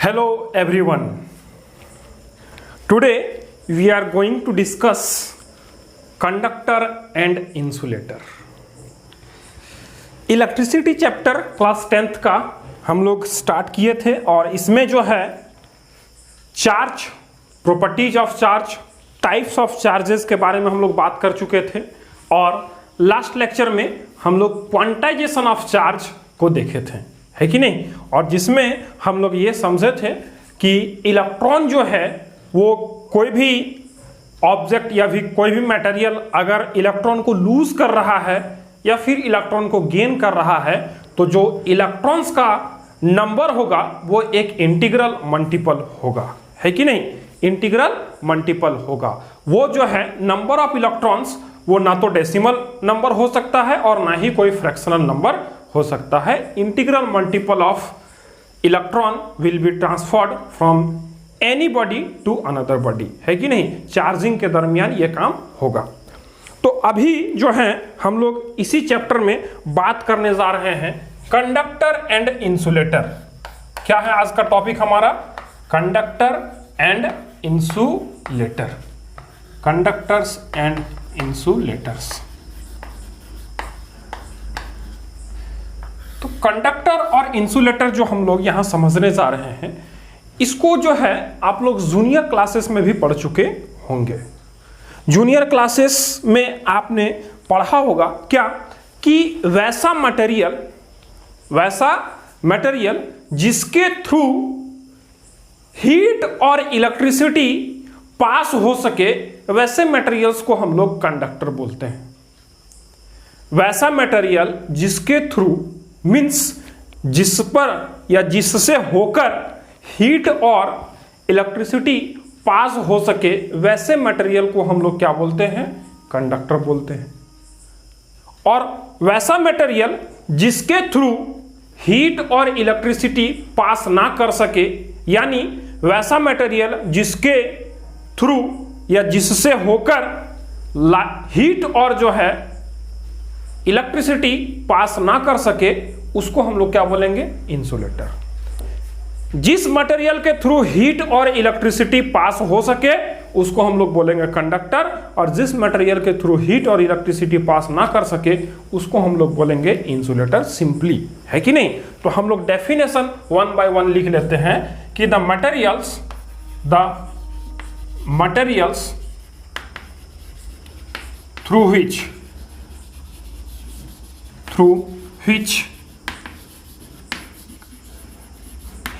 Hello everyone. Today we are going to discuss conductor and insulator. Electricity chapter class 10th का हम लोग start किए थे और इसमें जो है charge, properties of charge, types of charges के बारे में हम लोग बात कर चुके थे और लास्ट लेक्चर में हम लोग क्वांटाइजेशन ऑफ चार्ज को देखे थे, है कि नहीं। और जिसमें हम लोग ये समझे थे कि इलेक्ट्रॉन जो है वो कोई भी ऑब्जेक्ट या भी कोई भी मटेरियल अगर इलेक्ट्रॉन को लूज कर रहा है या फिर इलेक्ट्रॉन को गेन कर रहा है तो जो इलेक्ट्रॉन्स का नंबर होगा वो एक इंटीग्रल मल्टीपल होगा, है कि नहीं। इंटीग्रल मल्टीपल होगा। वो जो है नंबर ऑफ इलेक्ट्रॉन्स वो ना तो डेसिमल नंबर हो सकता है और ना ही कोई फ्रैक्शनल नंबर हो सकता है। Integral multiple of electron will be transferred from any body to another body, है कि नहीं। चार्जिंग के दरमियान ये काम होगा। तो अभी जो है हम लोग इसी चैप्टर में बात करने जा रहे हैं कंडक्टर एंड इंसुलेटर। क्या है आज का टॉपिक हमारा? Conductor and insulator. Conductors and insulators. तो कंडक्टर और इंसुलेटर जो हम लोग यहां समझने जा रहे हैं इसको जो है आप लोग जूनियर क्लासेस में भी पढ़ चुके होंगे। जूनियर क्लासेस में आपने पढ़ा होगा क्या कि वैसा मटेरियल जिसके थ्रू हीट और इलेक्ट्रिसिटी पास हो सके वैसे मटेरियल्स को हम लोग कंडक्टर बोलते हैं। वैसा मटेरियल जिसके थ्रू मीन्स जिस पर या जिससे होकर हीट और इलेक्ट्रिसिटी पास हो सके वैसे मटेरियल को हम लोग क्या बोलते हैं? कंडक्टर बोलते हैं। और वैसा मटेरियल जिसके थ्रू हीट और इलेक्ट्रिसिटी पास ना कर सके, यानी वैसा मटेरियल जिसके थ्रू या जिससे होकर हीट और जो है इलेक्ट्रिसिटी पास ना कर सके उसको हम लोग क्या बोलेंगे? इंसुलेटर। जिस मटेरियल के थ्रू हीट और इलेक्ट्रिसिटी पास हो सके उसको हम लोग बोलेंगे कंडक्टर, और जिस मटेरियल के थ्रू हीट और इलेक्ट्रिसिटी पास ना कर सके उसको हम लोग बोलेंगे इंसुलेटर सिंपली, है कि नहीं। तो हम लोग डेफिनेशन वन बाय वन लिख लेते हैं कि the materials through which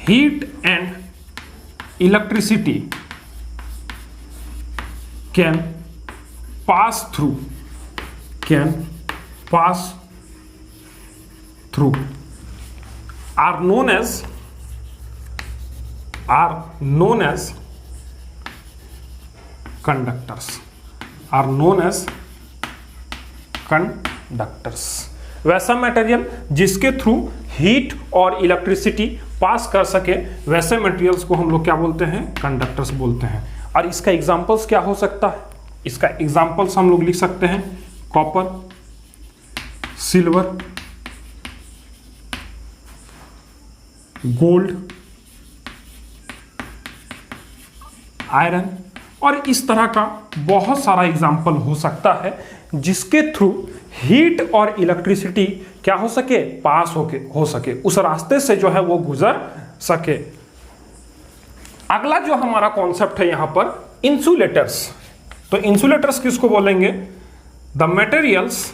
heat and electricity can pass through are known as conductors। वैसा मटेरियल जिसके थ्रू हीट और इलेक्ट्रिसिटी पास कर सके वैसे मटेरियल्स को हम लोग क्या बोलते हैं? कंडक्टर्स बोलते हैं। और इसका एग्जांपल्स क्या हो सकता है? इसका एग्जांपल्स हम लोग लिख सकते हैं कॉपर, सिल्वर, गोल्ड, आयरन और इस तरह का बहुत सारा एग्जांपल हो सकता है जिसके थ्रू हीट और इलेक्ट्रिसिटी क्या हो सके? पास हो सके, उस रास्ते से जो है वो गुजर सके। अगला जो हमारा कॉन्सेप्ट है यहां पर इंसुलेटर्स। तो इंसुलेटर्स किसको बोलेंगे? The materials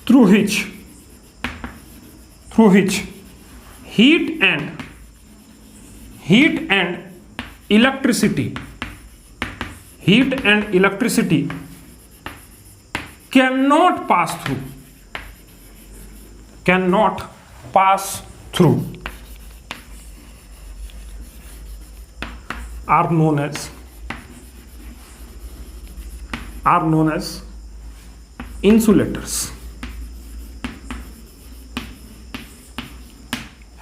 through which heat and electricity cannot pass through are known as insulators,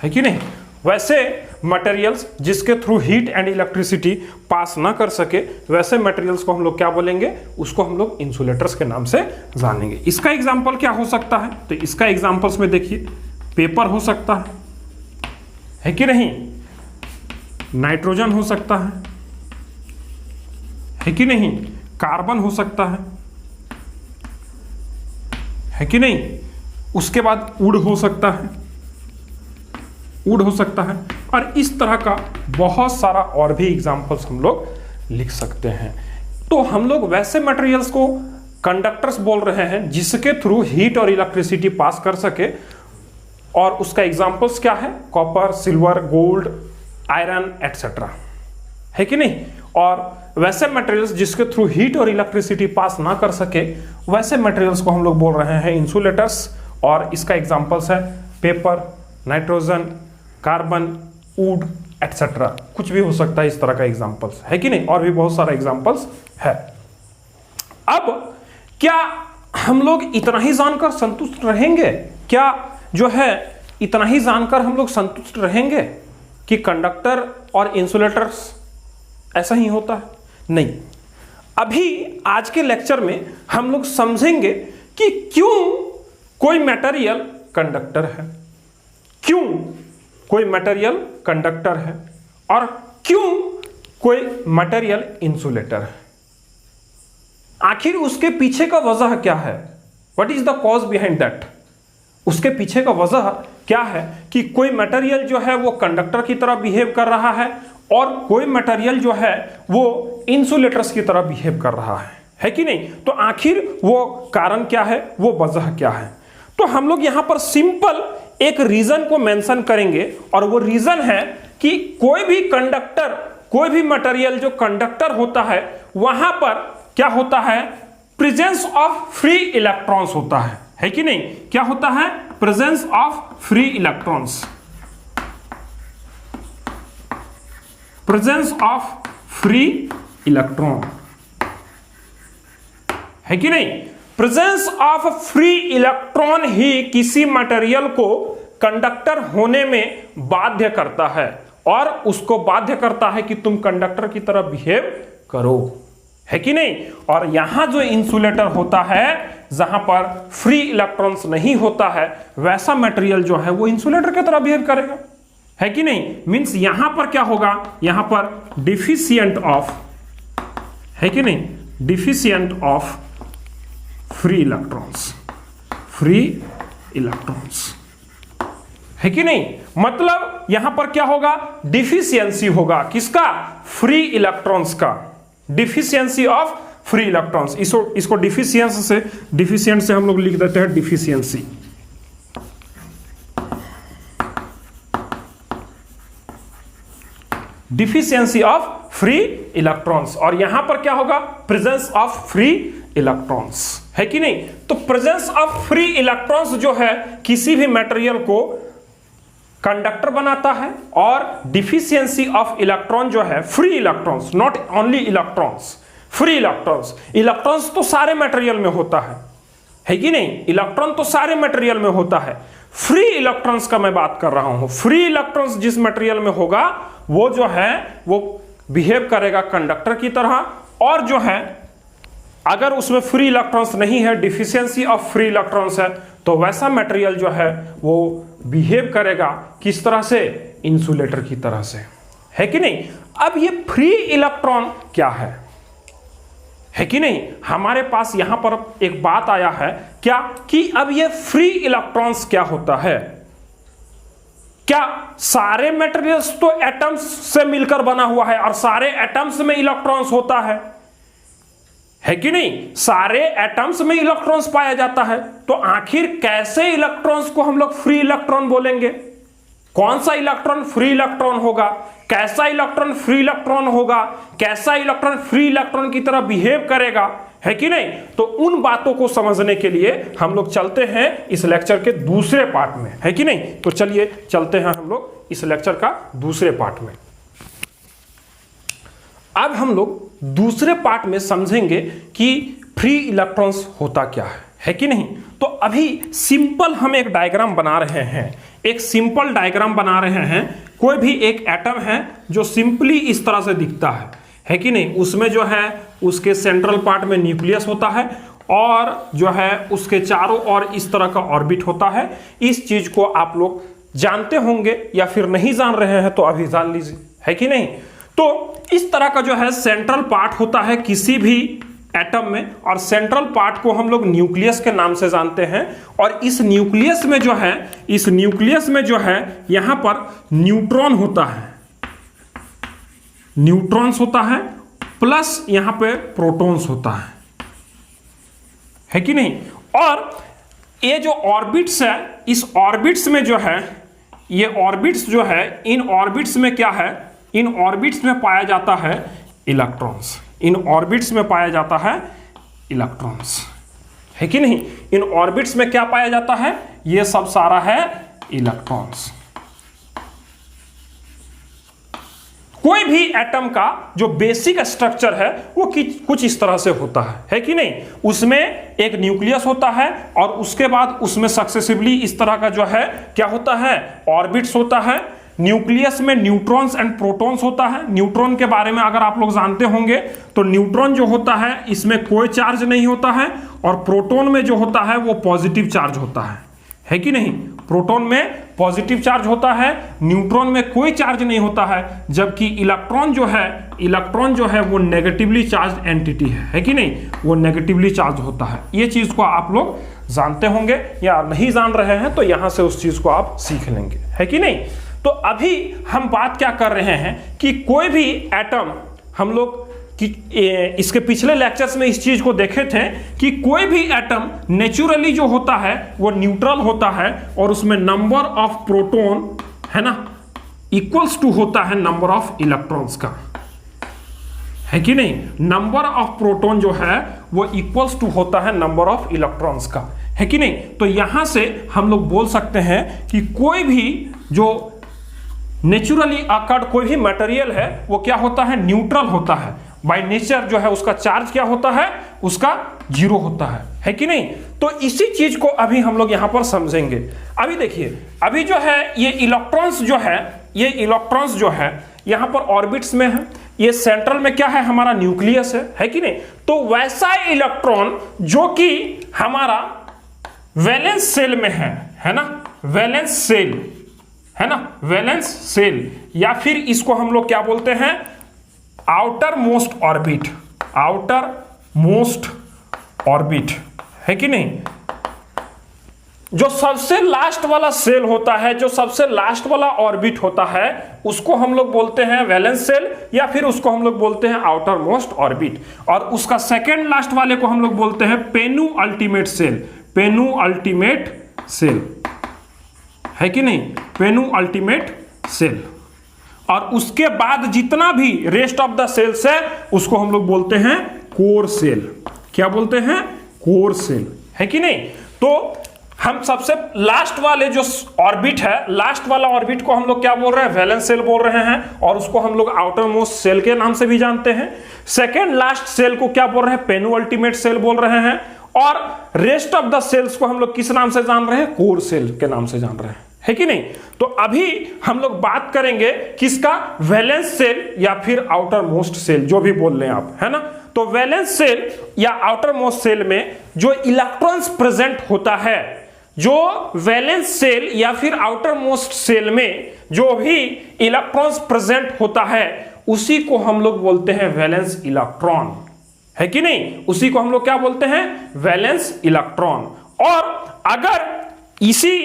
है कि नहीं। वैसे मटेरियल्स जिसके through heat and electricity pass ना कर सके, वैसे मटेरियल्स को हम लोग क्या बोलेंगे, उसको हम लोग इंसुलेटर्स के नाम से जानेंगे। इसका एग्जाम्पल क्या हो सकता है, तो इसका एग्जाम्पल्स में देखिए, पेपर हो सकता है कि नहीं, नाइट्रोजन हो सकता है कि नहीं, कार्बन हो सकता है कि नहीं, उसके बाद वुड हो सकता है, वुड हो सकता है, और इस तरह का बहुत सारा और भी एग्जाम्पल्स हम लोग लिख सकते हैं। तो हम लोग वैसे मटेरियल्स को कंडक्टर्स बोल रहे हैं जिसके थ्रू हीट और इलेक्ट्रिसिटी पास कर सके, और उसका एग्जाम्पल्स क्या है, copper, silver, gold, iron etcetera, है कि नहीं। और वैसे मटेरियल्स जिसके थ्रू हीट और इलेक्ट्रिसिटी पास ना कर सके, वैसे मटेरियल्स को हम लोग बोल रहे हैं इंसुलेटर्स, और इसका एग्जाम्पल्स है paper, nitrogen, carbon, would etcetera, कुछ भी हो सकता है इस तरह का एग्जाम्पल्स, है कि नहीं, और भी बहुत सारा एग्जाम्पल्स है। अब क्या हम लोग इतना ही जानकर संतुष्ट रहेंगे, क्या जो है इतना ही जानकर हम लोग संतुष्ट रहेंगे कि कंडक्टर और इंसुलेटर्स ऐसा ही होता है? नहीं, अभी आज के लेक्चर में हम लोग समझेंगे कि क्यों कोई मटेरियल कंडक्टर है, क्यों कोई मटेरियल कंडक्टर है, और क्यों कोई मटेरियल इंसुलेटर है। आखिर उसके पीछे का वजह क्या है, what is the cause behind that. उसके पीछे का वजह क्या है कि कोई मटेरियल जो है वो कंडक्टर की तरह बिहेव कर रहा है, और कोई मटेरियल जो है वो इंसुलेटर्स की तरह बिहेव कर रहा है कि नहीं। तो आखिर वो कारण क्या है, वो वजह क्या है। तो हम लोग यहां पर सिंपल एक रीजन को मेंशन करेंगे, और वो रीजन है कि कोई भी कंडक्टर, कोई भी मटेरियल जो कंडक्टर होता है, वहां पर क्या होता है, प्रेजेंस ऑफ फ्री इलेक्ट्रॉन्स होता है कि नहीं। क्या होता है, presence of free electrons, presence of free electron, है कि नहीं। प्रेजेंस ऑफ फ्री इलेक्ट्रॉन ही किसी मटेरियल को कंडक्टर होने में बाध्य करता है, और उसको बाध्य करता है कि तुम कंडक्टर की तरह बिहेव करो, है कि नहीं। और यहां जो इंसुलेटर होता है, जहां पर फ्री इलेक्ट्रॉन्स नहीं होता है, वैसा मटेरियल जो है वो इंसुलेटर की तरह बिहेव करेगा, है कि नहीं। मींस यहां पर क्या होगा, यहां पर डिफिशिएंट ऑफ, है कि नहीं, deficient of free electrons, free electrons, है कि नहीं। मतलब यहां पर क्या होगा, डिफिशियंसी होगा, किसका, फ्री इलेक्ट्रॉन्स का, डिफिशियंसी ऑफ फ्री इलेक्ट्रॉन्स। इसको डिफिशिएंट से हम लोग लिख देते हैं deficiency, deficiency of free electrons. और यहां पर क्या होगा, प्रेजेंस ऑफ फ्री इलेक्ट्रॉन्स, है कि नहीं। तो प्रेजेंस ऑफ फ्री इलेक्ट्रॉन्स जो है किसी भी मटेरियल को कंडक्टर बनाता है, और डिफिशियंसी ऑफ इलेक्ट्रॉन जो है, free electrons, not only electrons, free electrons. Electrons तो सारे मटेरियल में होता है कि नहीं, इलेक्ट्रॉन तो सारे मटेरियल में होता है। फ्री इलेक्ट्रॉन्स का मैं बात कर रहा हूं। फ्री इलेक्ट्रॉन्स जिस मटेरियल में होगा, वो जो है वो बिहेव करेगा कंडक्टर की तरह, और जो है अगर उसमें फ्री इलेक्ट्रॉन्स नहीं है, डिफिशियंसी ऑफ फ्री इलेक्ट्रॉन्स है, तो वैसा मटेरियल जो है वो बिहेव करेगा किस तरह से, इंसुलेटर की तरह से, है कि नहीं। अब ये फ्री इलेक्ट्रॉन क्या है कि नहीं। हमारे पास यहां पर एक बात आया है क्या, कि अब ये फ्री इलेक्ट्रॉन्स क्या होता है। क्या सारे मटेरियल्स तो एटम्स से मिलकर बना हुआ है, और सारे एटम्स में इलेक्ट्रॉन्स होता है कि नहीं। सारे एटम्स में इलेक्ट्रॉन्स पाया जाता है, तो आखिर कैसे इलेक्ट्रॉन्स को हम लोग फ्री इलेक्ट्रॉन बोलेंगे। कौन सा इलेक्ट्रॉन फ्री इलेक्ट्रॉन होगा, कैसा इलेक्ट्रॉन फ्री इलेक्ट्रॉन होगा, कैसा इलेक्ट्रॉन फ्री इलेक्ट्रॉन की तरह बिहेव करेगा, है कि नहीं। तो उन बातों को समझने के लिए हम लोग चलते हैं इस लेक्चर के दूसरे पार्ट में, है कि नहीं। तो चलिए चलते हैं हम लोग इस लेक्चर का दूसरे पार्ट में। अब हम लोग दूसरे पार्ट में समझेंगे कि फ्री इलेक्ट्रॉन्स होता क्या है कि नहीं। तो अभी सिंपल हम एक डायग्राम बना रहे हैं, एक सिंपल डायग्राम बना रहे हैं। कोई भी एक एटम है जो सिंपली इस तरह से दिखता है कि नहीं। उसमें जो है उसके सेंट्रल पार्ट में न्यूक्लियस होता है और जो है उसके चारों ओर इस तरह का ऑर्बिट होता है। इस चीज को आप लोग जानते होंगे या फिर नहीं जान रहे हैं तो अभी जान लीजिए, है कि नहीं। तो इस तरह का जो है सेंट्रल पार्ट होता है किसी भी एटम में, और सेंट्रल पार्ट को हम लोग न्यूक्लियस के नाम से जानते हैं। और इस न्यूक्लियस में जो है, इस न्यूक्लियस में जो है यहां पर न्यूट्रॉन होता है, न्यूट्रॉन्स होता है, प्लस यहां पे प्रोटॉन्स होता है कि नहीं। और ये जो ऑर्बिट्स है, इस ऑर्बिट्स में जो है, ये ऑर्बिट्स जो है, इन ऑर्बिट्स में क्या है, इन ऑर्बिट्स में पाया जाता है इलेक्ट्रॉन्स। इन ऑर्बिट्स में पाया जाता है इलेक्ट्रॉन्स, है कि नहीं। इन ऑर्बिट्स में क्या पाया जाता है, ये सब सारा है इलेक्ट्रॉन्स। कोई भी एटम का जो बेसिक स्ट्रक्चर है वो कुछ इस तरह से होता है कि नहीं। उसमें एक न्यूक्लियस होता है और उसके बाद उसमें सक्सेसिवली इस तरह का जो है क्या होता है, ऑर्बिट्स होता है। न्यूक्लियस में न्यूट्रॉन्स एंड प्रोटॉन्स होता है। न्यूट्रॉन के बारे में अगर आप लोग जानते होंगे तो न्यूट्रॉन जो होता है इसमें कोई चार्ज नहीं होता है, और प्रोटॉन में जो होता है वो पॉजिटिव चार्ज होता है कि नहीं। प्रोटॉन में पॉजिटिव चार्ज होता है, न्यूट्रॉन में कोई चार्ज नहीं होता है, जबकि इलेक्ट्रॉन जो है वो नेगेटिवली चार्ज एंटिटी है कि नहीं, वो नेगेटिवली चार्ज होता है। ये चीज को आप लोग जानते होंगे, या नहीं जान रहे हैं तो यहां से उस चीज को आप सीख लेंगे, है कि नहीं। तो अभी हम बात क्या कर रहे हैं कि कोई भी एटम, हम लोग इसके पिछले लेक्चर्स में इस चीज को देखे थे कि कोई भी एटम नेचुरली जो होता है वो न्यूट्रल होता है, और उसमें नंबर ऑफ प्रोटॉन है ना इक्वल्स टू होता है नंबर ऑफ इलेक्ट्रॉन्स का, है कि नहीं। नंबर ऑफ प्रोटॉन जो है वो इक्वल्स टू होता है नंबर ऑफ इलेक्ट्रॉन्स का, है कि नहीं। तो यहां से हम लोग बोल सकते हैं कि कोई भी जो नेचुरली अकर्ड कोई भी मटेरियल है वो क्या होता है, न्यूट्रल होता है। बाय नेचर जो है उसका चार्ज क्या होता है, उसका जीरो होता है कि नहीं। तो इसी चीज को अभी हम लोग यहां पर समझेंगे। अभी देखिए, अभी जो है ये इलेक्ट्रॉन्स जो है, ये इलेक्ट्रॉन्स जो है यहां पर ऑर्बिट्स में है। ये सेंट्रल में क्या है, हमारा न्यूक्लियस है कि नहीं। तो वैसा इलेक्ट्रॉन जो कि हमारा वैलेंस सेल में है ना, वैलेंस सेल है ना, वैलेंस सेल, या फिर इसको हम लोग क्या बोलते हैं, outer most orbit, outer most orbit, है कि नहीं। जो सबसे लास्ट वाला सेल होता है, जो सबसे लास्ट वाला ऑर्बिट होता है, उसको हम लोग बोलते हैं वैलेंस सेल, या फिर उसको हम लोग बोलते हैं आउटर मोस्ट ऑर्बिट। और उसका सेकेंड लास्ट वाले को हम लोग बोलते हैं पेनु अल्टीमेट सेल, पेनु अल्टीमेट सेल, है कि नहीं, पेनु अल्टीमेट सेल। और उसके बाद जितना भी रेस्ट ऑफ द सेल्स है उसको हम लोग बोलते हैं कोर सेल। क्या बोलते हैं, कोर सेल, है कि नहीं। तो हम सबसे लास्ट वाले जो ऑर्बिट है, लास्ट वाला ऑर्बिट को हम लोग क्या बोल रहे हैं, वैलेंस सेल बोल रहे हैं, और उसको हम लोग आउटर मोस्ट सेल के नाम से भी जानते हैं। सेकेंड लास्ट सेल को क्या बोल रहे हैं, पेनु अल्टीमेट सेल बोल रहे हैं। और रेस्ट ऑफ द सेल्स को हम लोग किस नाम से जान रहे हैं, कोर सेल के नाम से जान रहे हैं, है कि नहीं। तो अभी हम लोग बात करेंगे किसका, वैलेंस सेल या फिर आउटर मोस्ट सेल, जो भी बोल रहे हैं आप, है ना। तो वैलेंस सेल या आउटर मोस्ट सेल में जो इलेक्ट्रॉन्स प्रेजेंट होता है, जो वैलेंस सेल या फिर आउटर मोस्ट सेल में जो भी इलेक्ट्रॉन्स प्रेजेंट होता है उसी को हम लोग बोलते हैं वैलेंस इलेक्ट्रॉन, है कि नहीं। उसी को हम लोग क्या बोलते हैं, वैलेंस इलेक्ट्रॉन। और अगर इसी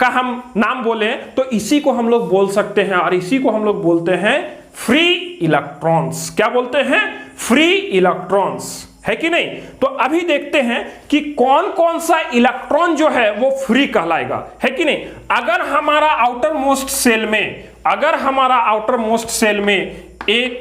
का हम नाम बोले तो इसी को हम लोग बोल सकते हैं, और इसी को हम लोग बोलते हैं फ्री इलेक्ट्रॉन्स। क्या बोलते हैं, फ्री इलेक्ट्रॉन्स, है कि नहीं। तो अभी देखते हैं कि कौन कौन सा इलेक्ट्रॉन जो है वो फ्री कहलाएगा, है कि नहीं। अगर हमारा आउटर मोस्ट सेल में, अगर हमारा आउटर मोस्ट सेल में 1,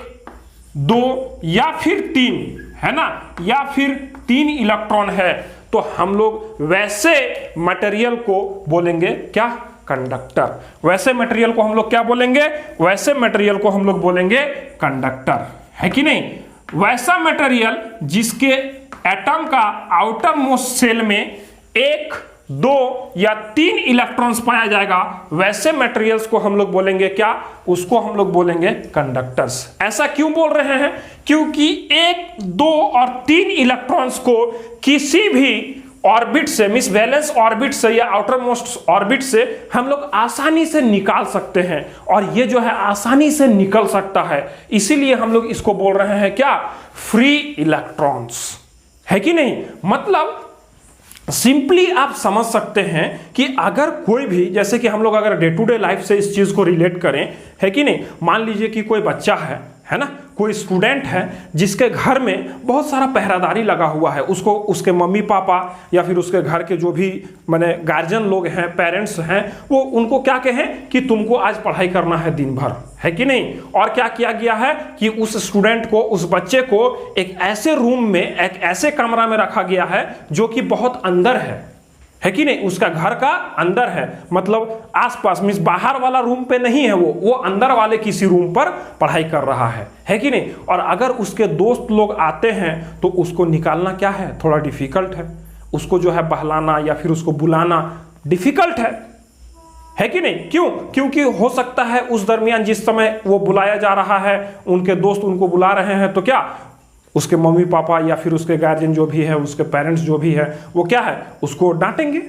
2 या फिर 3 है ना, या फिर 3 इलेक्ट्रॉन है, तो हम लोग वैसे मटेरियल को बोलेंगे क्या, कंडक्टर। वैसे मटेरियल को हम लोग क्या बोलेंगे, वैसे मटेरियल को हम लोग बोलेंगे कंडक्टर, है कि नहीं। वैसा मटेरियल जिसके एटम का आउटर मोस्ट सेल में 1, 2 या 3 इलेक्ट्रॉन्स पाया जाएगा, वैसे मटेरियल्स को हम लोग बोलेंगे क्या? उसको हम लोग बोलेंगे कंडक्टर्स। ऐसा क्यों बोल रहे हैं? क्योंकि 1, 2 और 3 इलेक्ट्रॉन्स को किसी भी ऑर्बिट से, मींस वैलेंस ऑर्बिट से या आउटर मोस्ट ऑर्बिट से हम लोग आसानी से निकाल सकते हैं, और ये जो है आसानी से निकल सकता है, इसीलिए हम लोग इसको बोल रहे हैं क्या? फ्री इलेक्ट्रॉन्स, है कि नहीं? मतलब सिंपली आप समझ सकते हैं कि अगर कोई भी, जैसे कि हम लोग अगर डे टू डे लाइफ से इस चीज को रिलेट करें, है कि नहीं, मान लीजिए कि कोई बच्चा है ना, कोई स्टूडेंट है जिसके घर में बहुत सारा पहरादारी लगा हुआ है, उसको उसके मम्मी पापा या फिर उसके घर के जो भी माने गार्जियन लोग हैं, पेरेंट्स हैं, वो उनको क्या कहें कि तुमको आज पढ़ाई करना है दिन भर, है कि नहीं? और क्या किया गया है कि उस स्टूडेंट को, उस बच्चे को एक ऐसे रूम में, एक ऐसे कमरा में रखा गया है जो कि बहुत अंदर है कि नहीं? उसका घर का अंदर है, मतलब आसपास, मींस बाहर वाला रूम पे नहीं है, वो अंदर वाले किसी रूम पर पढ़ाई कर रहा है कि नहीं? और अगर उसके दोस्त लोग आते हैं तो उसको निकालना क्या है? थोड़ा डिफिकल्ट है, उसको जो है बहलाना या फिर उसको बुलाना डिफिकल्ट है कि नहीं? क्यों? क्योंकि हो सकता है उस दरमियान जिस समय वो बुलाया जा रहा है, उनके दोस्त उनको बुला रहे हैं, तो क्या उसके मम्मी पापा या फिर उसके गार्जियन जो भी है, उसके पेरेंट्स जो भी है, वो क्या है, उसको डांटेंगे,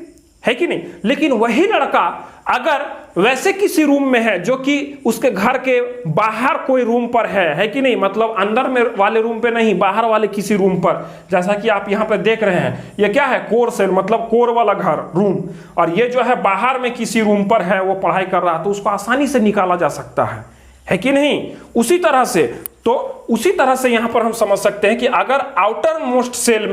है कि नहीं? लेकिन वही लड़का अगर वैसे किसी रूम में है जो कि उसके घर के बाहर कोई रूम पर है कि नहीं, मतलब अंदर में वाले रूम पे नहीं, बाहर वाले किसी रूम पर, जैसा कि आप यहाँ पे देख रहे हैं, ये क्या है? कोर सेल, मतलब कोर वाला घर, रूम, और ये जो है बाहर में किसी रूम पर है, वो पढ़ाई कर रहा है, तो उसको आसानी से निकाला जा सकता है कि नहीं? उसी तरह से यहां पर हम समझ सकते हैं कि अगर आउटर मोस्ट सेल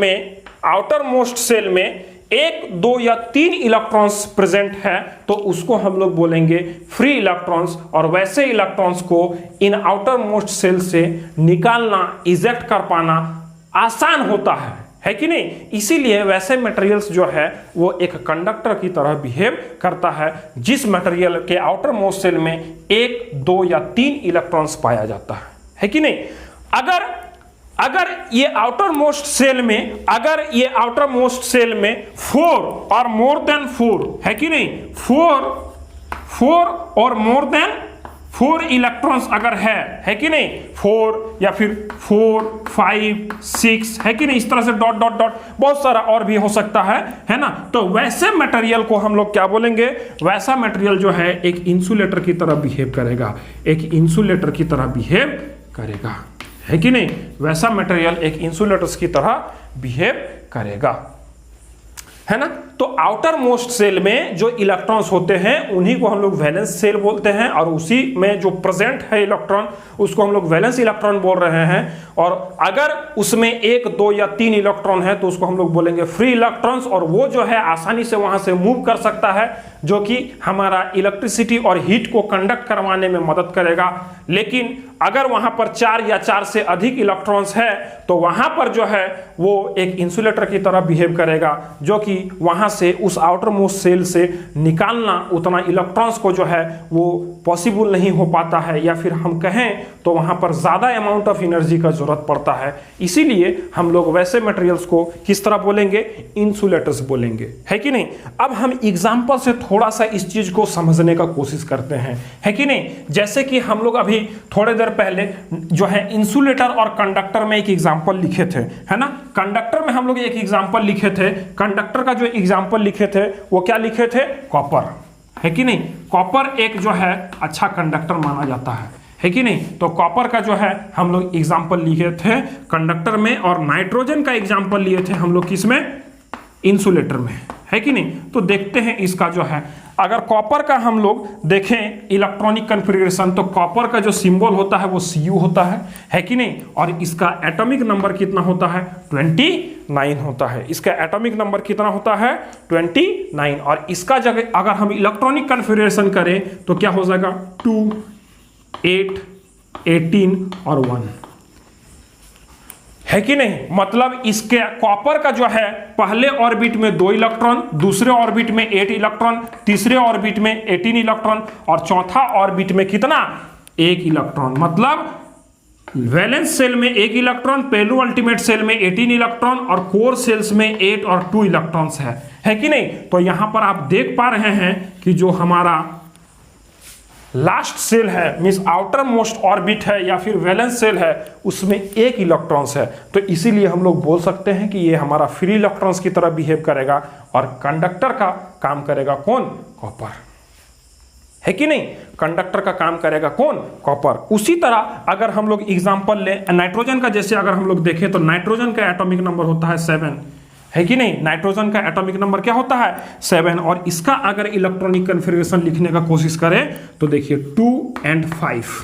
में 1, 2 या 3 इलेक्ट्रॉन्स प्रेजेंट है तो उसको हम लोग बोलेंगे फ्री इलेक्ट्रॉन्स, और वैसे इलेक्ट्रॉन्स को इन आउटर मोस्ट सेल से निकालना, इजेक्ट कर पाना आसान होता है कि नहीं? इसीलिए वैसे मटेरियल्स जो है वो एक कंडक्टर की तरह बिहेव करता है, जिस मटेरियल के आउटर मोस्ट सेल में 1, 2 या 3 इलेक्ट्रॉन्स पाया जाता है कि नहीं? अगर ये आउटर मोस्ट सेल में 4 और मोर देन 4, है कि नहीं, 4 और मोर देन 4 इलेक्ट्रॉन्स अगर है कि नहीं, 4 या फिर 4, 5, 6, है कि नहीं, इस तरह से डॉट डॉट डॉट बहुत सारा और भी हो सकता है ना? तो वैसे मटेरियल को हम लोग क्या बोलेंगे? वैसा मटेरियल जो है एक इंसुलेटर की तरह बिहेव करेगा, है कि नहीं? वैसा मटेरियल एक इंसुलेटर्स की तरह बिहेव करेगा, है ना? तो आउटर मोस्ट सेल में जो इलेक्ट्रॉन्स होते हैं उन्हीं को हम लोग वैलेंस सेल बोलते हैं, और उसी में जो प्रेजेंट है इलेक्ट्रॉन उसको हम लोग वैलेंस इलेक्ट्रॉन बोल रहे हैं। और अगर उसमें 1, 2 या 3 इलेक्ट्रॉन है तो उसको हम लोग बोलेंगे फ्री इलेक्ट्रॉन्स, और वो जो है आसानी से वहां से मूव कर सकता है, जो कि हमारा इलेक्ट्रिसिटी और हीट को कंडक्ट करवाने में मदद करेगा। लेकिन अगर वहां पर 4 या 4 से अधिक इलेक्ट्रॉन्स है तो वहां पर जो है वो एक इंसुलेटर की तरह बिहेव करेगा, जो कि वहां से उस आउटर मोस्ट सेल से निकालना उतना इलेक्ट्रॉन्स को जो है वो पॉसिबल नहीं हो पाता है, या फिर हम कहें तो वहां पर ज्यादा अमाउंट ऑफ एनर्जी का जरूरत पड़ता है। इसीलिए हम लोग वैसे मटेरियल्स को किस तरह बोलेंगे? इंसुलेटर्स बोलेंगे, है कि नहीं? अब हम एग्जांपल से थोड़ा सा इस चीज को समझने का कोशिश करते हैं, है कि नहीं? जैसे कि हम लोग अभी थोड़े देर पहले जो है इंसुलेटर और कंडक्टर में एक एग्जांपल लिखे थे, है ना? कंडक्टर में हम लोग एक एग्जांपल लिखे थे, कंडक्टर का जो एग्जांपल लिखे थे वो क्या लिखे थे? कॉपर, है कि नहीं? कॉपर एक जो है अच्छा कंडक्टर माना जाता है कि नहीं? तो कॉपर का जो है हम लोग एग्जांपल लिए थे कंडक्टर में, और नाइट्रोजन का एग्जांपल लिए थे हम लोग किसमें? इंसुलेटर में, है कि नहीं? तो देखते हैं इसका जो है, अगर कॉपर का हम लोग देखें इलेक्ट्रॉनिक कॉन्फ़िगरेशन, तो कॉपर का जो सिंबल होता है वो Cu होता है कि नहीं? और इसका एटॉमिक नंबर कितना होता है? 29 होता है। इसका एटॉमिक नंबर कितना होता है? 29। और इसका जगह अगर हम इलेक्ट्रॉनिक कॉन्फ़िगरेशन करें तो क्या हो जाएगा? 2, 8, 18 और 1, है कि नहीं? मतलब इसके कॉपर का जो है पहले ऑर्बिट में 2 इलेक्ट्रॉन, दूसरे ऑर्बिट में 8 इलेक्ट्रॉन, तीसरे ऑर्बिट में 18 इलेक्ट्रॉन, और चौथा ऑर्बिट में कितना? 1 इलेक्ट्रॉन। मतलब वैलेंस सेल में 1 इलेक्ट्रॉन, पेलो अल्टीमेट सेल में 18 इलेक्ट्रॉन और कोर सेल्स में 8 और 2 इलेक्ट्रॉन्स है कि नहीं। तो यहां पर आप देख पा रहे हैं कि जो हमारा लास्ट सेल है मींस आउटर मोस्ट ऑर्बिट है या फिर वैलेंस सेल है, उसमें 1 इलेक्ट्रॉन्स है। तो इसीलिए हम लोग बोल सकते हैं कि ये हमारा फ्री इलेक्ट्रॉन्स की तरह बिहेव करेगा और कंडक्टर का काम करेगा कौन? कॉपर, है कि नहीं। कंडक्टर का काम करेगा कौन? कॉपर। उसी तरह अगर हम लोग एग्जांपल ले नाइट्रोजन का, जैसे अगर हम लोग देखें तो नाइट्रोजन का एटॉमिक नंबर होता है 7, है कि नहीं। नाइट्रोजन का एटॉमिक नंबर क्या होता है? 7। और इसका अगर इलेक्ट्रॉनिक कन्फिगरेशन लिखने का कोशिश करें तो देखिए 2 and 5,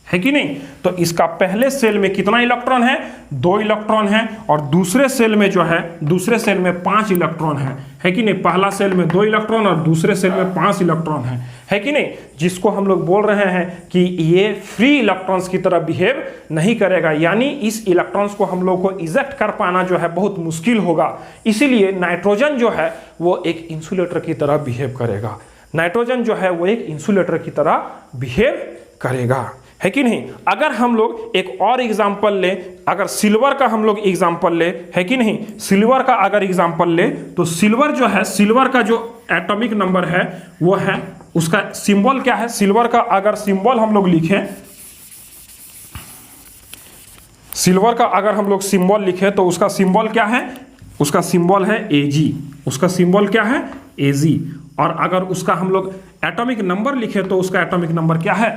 है कि नहीं। तो इसका पहले सेल में कितना इलेक्ट्रॉन है? 2 इलेक्ट्रॉन है। और दूसरे सेल में जो है, दूसरे सेल में 5 इलेक्ट्रॉन है कि नहीं। पहला सेल में 2 इलेक्ट्रॉन और दूसरे सेल में 5 इलेक्ट्रॉन है कि नहीं। जिसको हम लोग बोल रहे हैं कि ये फ्री इलेक्ट्रॉन्स की तरह बिहेव नहीं करेगा, यानी इस इलेक्ट्रॉन्स को हम लोग को इजेक्ट कर पाना जो है बहुत मुश्किल होगा। इसीलिए नाइट्रोजन जो है वो एक इंसुलेटर की तरह बिहेव करेगा। नाइट्रोजन जो है वो एक इंसुलेटर की तरह बिहेव करेगा, है कि नहीं। अगर हम लोग एक और एग्जांपल ले, अगर सिल्वर का हम लोग एग्जांपल ले, है कि नहीं। सिल्वर का अगर एग्जांपल ले तो सिल्वर जो है, सिल्वर का जो एटॉमिक नंबर है वो है, उसका सिंबल क्या है? सिल्वर का अगर सिंबल हम लोग लिखें, सिल्वर का अगर हम लोग सिंबल लिखें तो उसका सिंबल क्या है? उसका सिंबल है Ag। उसका सिंबल क्या है? Ag। और अगर उसका हम लोग एटॉमिक नंबर लिखे तो उसका एटॉमिक नंबर क्या है?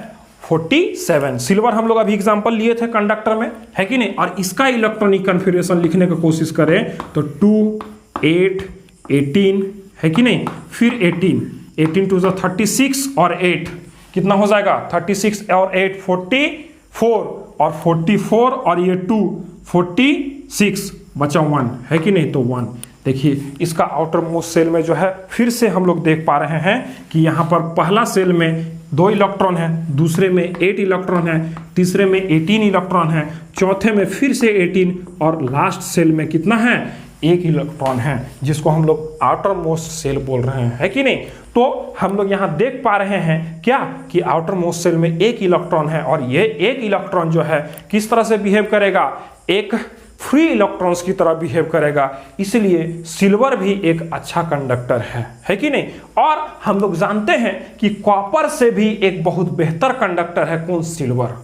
47। सिल्वर हम लोग अभी एग्जांपल लिए थे कंडक्टर में, है कि नहीं। और इसका इलेक्ट्रॉनिक कन्फिगरेशन लिखने की कोशिश करें तो 2, 8, 18, है कि नहीं। फिर 18 टू 36 और 8 कितना हो जाएगा? 36 और 8 44 और 44 और ये 2 46 बचा 1, है कि नहीं। तो 1 देखिए इसका आउटर मोस्ट सेल में जो है फिर से हम लोग देख पा रहे हैं कि यहाँ पर पहला सेल में 2 इलेक्ट्रॉन है, दूसरे में 8 इलेक्ट्रॉन है, तीसरे में 18 इलेक्ट्रॉन है, चौथे में फिर से 18 और लास्ट सेल में कितना है? 1 इलेक्ट्रॉन है, जिसको हम लोग आउटर मोस्ट सेल बोल रहे हैं, है कि नहीं। तो हम लोग यहाँ देख पा रहे हैं क्या कि आउटर मोस्ट सेल में 1 इलेक्ट्रॉन है और ये 1 इलेक्ट्रॉन जो है किस तरह से बिहेव करेगा? एक फ्री इलेक्ट्रॉन्स की तरह बिहेव करेगा। इसलिए सिल्वर भी एक अच्छा कंडक्टर है कि नहीं। और हम लोग जानते हैं कि कॉपर से भी एक बहुत बेहतर कंडक्टर है कौन? सिल्वर,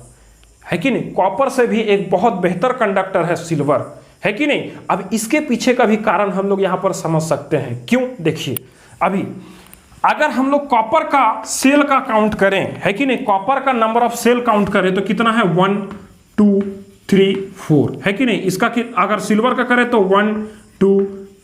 है कि नहीं। कॉपर से भी एक बहुत बेहतर कंडक्टर है सिल्वर, है कि नहीं। अब इसके पीछे का भी कारण हम लोग यहां पर समझ सकते हैं। क्यों? देखिए अभी अगर हम लोग कॉपर का सेल का काउंट करें, है कि नहीं, कॉपर का नंबर ऑफ सेल काउंट करें तो कितना है? 1 2 3 4, है कि नहीं। इसका अगर सिल्वर का करें तो 1 2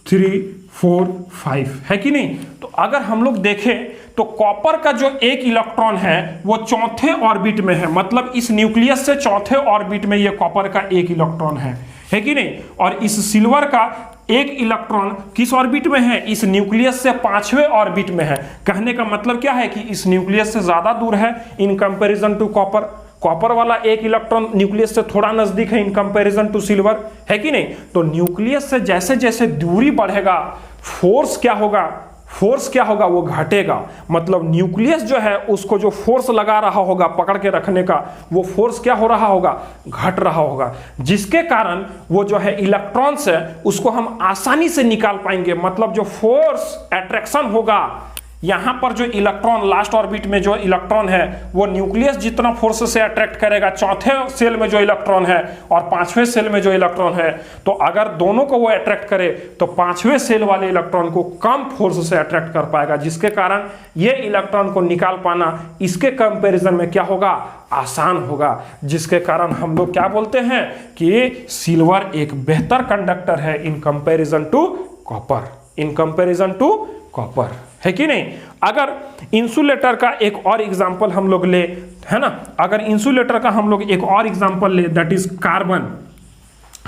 3 4 5, है कि नहीं। तो अगर हम लोग देखें तो कॉपर का जो 1 इलेक्ट्रॉन है वो चौथे ऑर्बिट में है, मतलब इस न्यूक्लियस से चौथे ऑर्बिट में ये कॉपर का 1 इलेक्ट्रॉन है कि नहीं। और इस सिल्वर का 1 इलेक्ट्रॉन किस ऑर्बिट में है? इस न्यूक्लियस से 5वें ऑर्बिट में है। कहने का मतलब क्या है कि इस न्यूक्लियस से ज्यादा दूर है in comparison to copper. Copper वाला 1 इलेक्ट्रॉन न्यूक्लियस से थोड़ा नजदीक है इन कंपैरिजन टू सिल्वर, है कि नहीं। तो न्यूक्लियस से जैसे जैसे दूरी बढ़ेगा फोर्स क्या होगा? फोर्स क्या होगा? वो घटेगा। मतलब न्यूक्लियस जो है उसको जो फोर्स लगा रहा होगा पकड़ के रखने का, वो फोर्स क्या हो रहा होगा? घट रहा होगा। जिसके कारण वो जो है इलेक्ट्रॉन्स है उसको हम आसानी से निकाल पाएंगे। मतलब जो फोर्स अट्रैक्शन होगा यहां पर, जो इलेक्ट्रॉन लास्ट ऑर्बिट में जो इलेक्ट्रॉन है वो न्यूक्लियस जितना फोर्स से अट्रैक्ट करेगा चौथे सेल में जो इलेक्ट्रॉन है और 5वें सेल में जो इलेक्ट्रॉन है, तो अगर दोनों को वो अट्रैक्ट करे तो 5वें सेल वाले इलेक्ट्रॉन को कम फोर्स से अट्रैक्ट कर पाएगा, जिसके कारण ये इलेक्ट्रॉन को निकाल पाना इसके कंपैरिजन में क्या होगा? आसान होगा। जिसके कारण हम लोग क्या बोलते हैं कि सिल्वर एक बेहतर कंडक्टर है in comparison to copper, in comparison to copper, है कि नहीं। अगर इंसुलेटर का एक और एग्जांपल हम लोग ले, है ना, अगर इंसुलेटर का हम लोग एक और एग्जांपल ले, दैट इज कार्बन।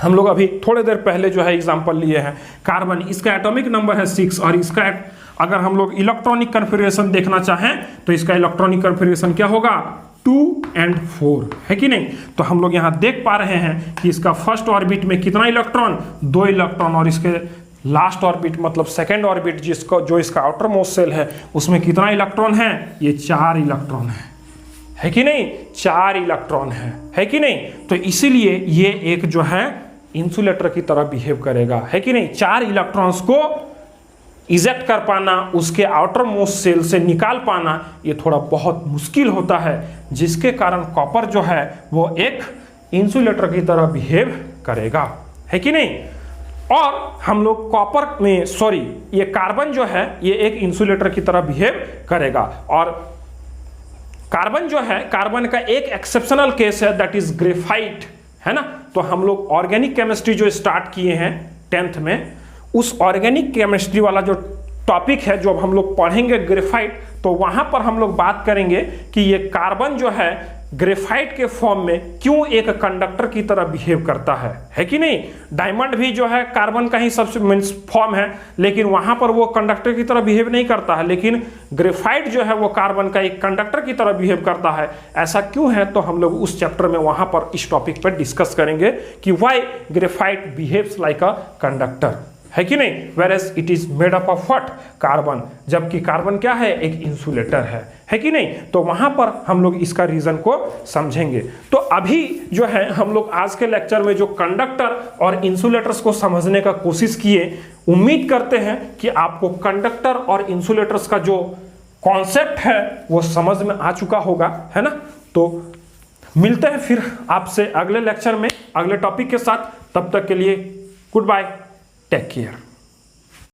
हम लोग अभी थोड़ी देर पहले जो है एग्जांपल लिए हैं कार्बन। इसका एटॉमिक नंबर है 6 और इसका अगर हम लोग इलेक्ट्रॉनिक कन्फिगरेशन देखना चाहें तो इसका इलेक्ट्रॉनिक कन्फिगरेशन क्या होगा? 2 and 4, है कि नहीं। तो हम लोग यहाँ देख पा रहे हैं कि इसका फर्स्ट ऑर्बिट में कितना इलेक्ट्रॉन? 2 इलेक्ट्रॉन। और इसके लास्ट ऑर्बिट मतलब सेकेंड ऑर्बिट जिसको जो इसका आउटर मोस्ट सेल है उसमें कितना इलेक्ट्रॉन है? ये 4 इलेक्ट्रॉन है कि नहीं, 4 इलेक्ट्रॉन है कि नहीं। तो इसीलिए ये एक जो है इंसुलेटर की तरह बिहेव करेगा, है कि नहीं। 4 इलेक्ट्रॉन्स को इजेक्ट कर पाना, उसके आउटर मोस्ट सेल से निकाल पाना, ये थोड़ा बहुत मुश्किल होता है, जिसके कारण कॉपर जो है वो एक इंसुलेटर की तरह बिहेव करेगा, है कि नहीं। और हम लोग कॉपर में ये कार्बन जो है ये एक इंसुलेटर की तरह बिहेव करेगा। और कार्बन जो है, कार्बन का एक एक्सेप्शनल केस है, दैट इज ग्रेफाइट, है ना। तो हम लोग ऑर्गेनिक केमिस्ट्री जो स्टार्ट किए हैं 10th में, उस ऑर्गेनिक केमिस्ट्री वाला जो टॉपिक है जो हम लोग पढ़ेंगे ग्रेफाइट, तो वहां पर हम लोग बात करेंगे कि ये कार्बन जो है ग्रेफाइट के फॉर्म में क्यों एक कंडक्टर की तरह बिहेव करता है कि नहीं। डायमंड भी जो है कार्बन का ही सबसे मीन्स फॉर्म है, लेकिन वहां पर वो कंडक्टर की तरह बिहेव नहीं करता है, लेकिन ग्रेफाइट जो है वो कार्बन का एक कंडक्टर की तरह बिहेव करता है। ऐसा क्यों है, तो हम लोग उस चैप्टर में वहां पर इस टॉपिक पर डिस्कस करेंगे कि why graphite behaves like a conductor, है कि नहीं। Whereas it is made up of what, carbon, जबकि कार्बन क्या है, एक इंसुलेटर है कि नहीं। तो वहां पर हम लोग इसका रीजन को समझेंगे। तो अभी जो है हम लोग आज के लेक्चर में जो कंडक्टर और इंसुलेटर्स को समझने का कोशिश किए, उम्मीद करते हैं कि आपको कंडक्टर और इंसुलेटर्स का जो कॉन्सेप्ट है वो समझ में आ चुका होगा, है ना। तो मिलते हैं फिर आपसे अगले लेक्चर में अगले टॉपिक के साथ। तब तक के लिए गुड बाय, टेक केयर।